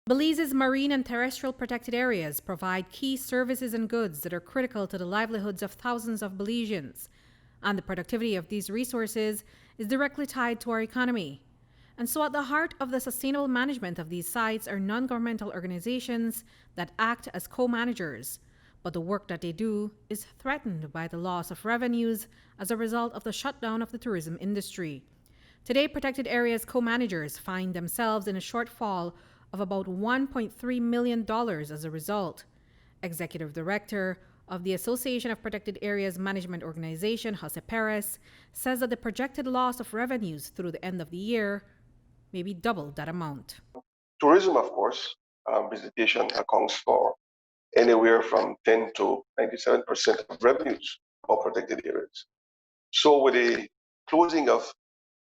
Belize's marine and terrestrial protected areas provide key services and goods that are critical to the livelihoods of thousands of Belizeans, and the productivity of these resources is directly tied to our economy. And so at the heart of the sustainable management of these sites are non-governmental organizations that act as co-managers, but the work that they do is threatened by the loss of revenues as a result of the shutdown of the tourism industry. Today, protected areas co-managers find themselves in a shortfall of about $1.3 million as a result. Executive Director of the Association of Protected Areas Management Organization, Jose Perez, says that the projected loss of revenues through the end of the year may be double that amount. Tourism, of course, visitation accounts for anywhere from 10 to 97% of revenues of protected areas. So with the closing of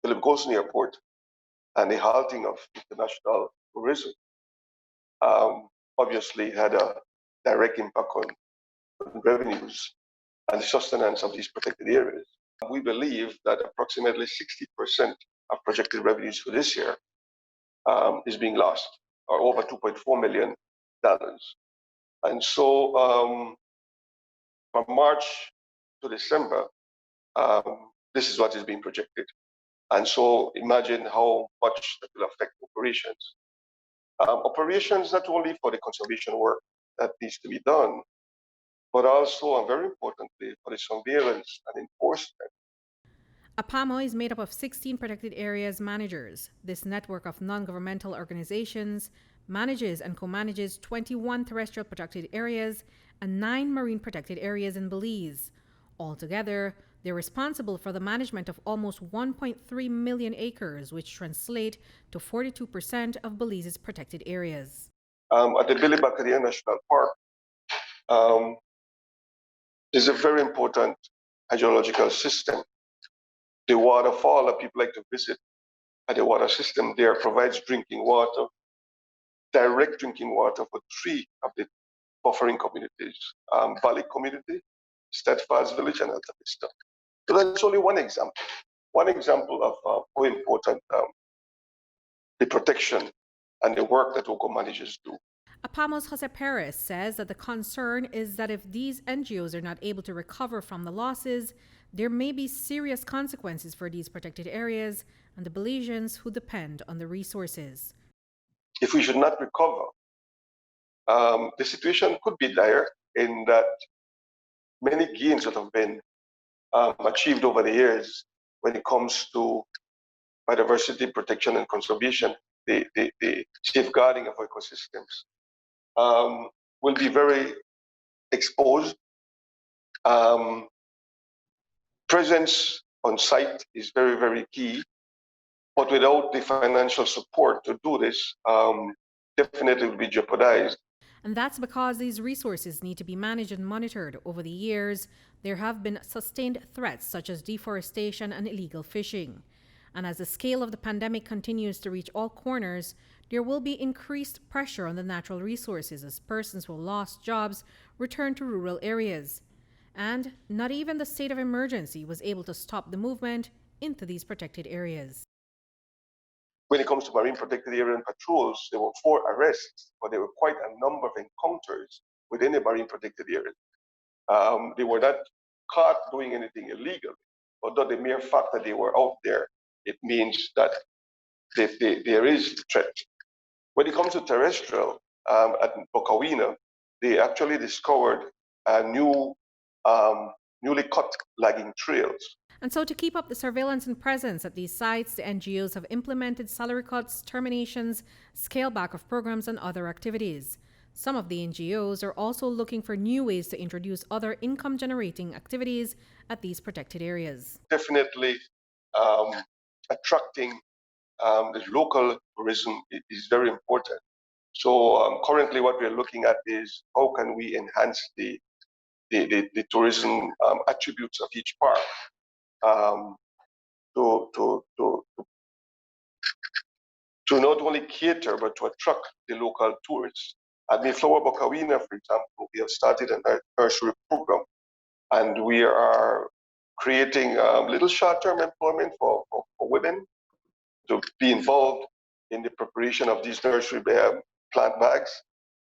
N.G.O.s Airport and the halting of international tourism, obviously had a direct impact on revenues and the sustenance of these protected areas. We believe that approximately 60% of projected revenues for this year is being lost, or over $2.4 million. And so from March to December, this is what is being projected. And so imagine how much that will affect operations. Operations not only for the conservation work that needs to be done, but also, and very importantly, for the surveillance and enforcement. APAMO is made up of 16 protected areas managers. This network of non-governmental organizations manages and co-manages 21 terrestrial protected areas and 9 marine protected areas in Belize. Altogether, they're responsible for the management of almost 1.3 million acres, which translate to 42% of Belize's protected areas. At the Billy Bacadere National Park, there's a very important hydrological system. The waterfall that people like to visit at the water system there provides drinking water, direct drinking water for 3 of the buffering communities, Valley Community, Steadfast Village, and Alta Vista. So that's only one example of how important the protection and the work that local managers do. APAMO's Jose Perez says that the concern is that if these NGOs are not able to recover from the losses, there may be serious consequences for these protected areas and the Belizeans who depend on the resources. If we should not recover, the situation could be dire in that many gains that have been achieved over the years when it comes to biodiversity protection and conservation, the safeguarding of ecosystems, will be very exposed. Presence on site is very, very key, but without the financial support to do this, definitely will be jeopardized. And that's because these resources need to be managed and monitored. Over the years, there have been sustained threats such as deforestation and illegal fishing. And as the scale of the pandemic continues to reach all corners, there will be increased pressure on the natural resources as persons who lost jobs return to rural areas. And not even the state of emergency was able to stop the movement into these protected areas. When it comes to marine protected area and patrols, there were 4 arrests, but there were quite a number of encounters within the marine protected area. They were not caught doing anything illegal, although the mere fact that they were out there, it means that there is threat. When it comes to terrestrial, at Bokawina, they actually discovered newly cut lagging trails. And so to keep up the surveillance and presence at these sites, the NGOs have implemented salary cuts, terminations, scale back of programs and other activities. Some of the NGOs are also looking for new ways to introduce other income generating activities at these protected areas. Definitely attracting the local tourism is very important. So currently what we're looking at is how can we enhance the tourism attributes of each park to not only cater but to attract the local tourists. At Mayflower Bokawina, for example, we have started a nursery program, and we are creating little short-term employment for women to be involved in the preparation of these nursery plant bags.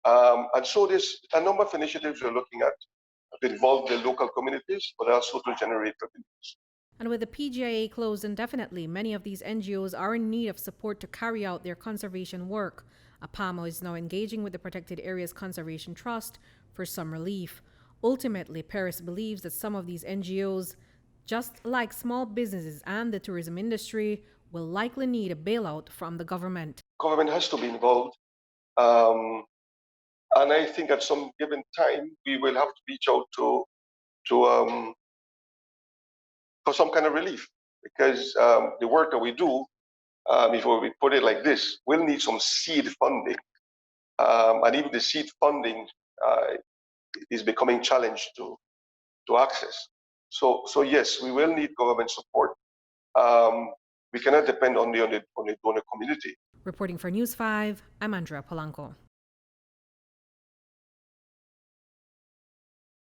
And so there's a number of initiatives we're looking at that involve the local communities, but also to generate revenues. And with the PGIA closed indefinitely, many of these NGOs are in need of support to carry out their conservation work. APAMO is now engaging with the Protected Areas Conservation Trust for some relief. Ultimately, Paris believes that some of these NGOs, just like small businesses and the tourism industry, will likely need a bailout from the government. Government has to be involved. And I think at some given time, we will have to reach out to for some kind of relief, because the work that we do, if we put it like this, we'll need some seed funding. And even the seed funding is becoming challenged to access. So yes, we will need government support. We cannot depend only on the donor community. Reporting for News 5, I'm Andrea Polanco.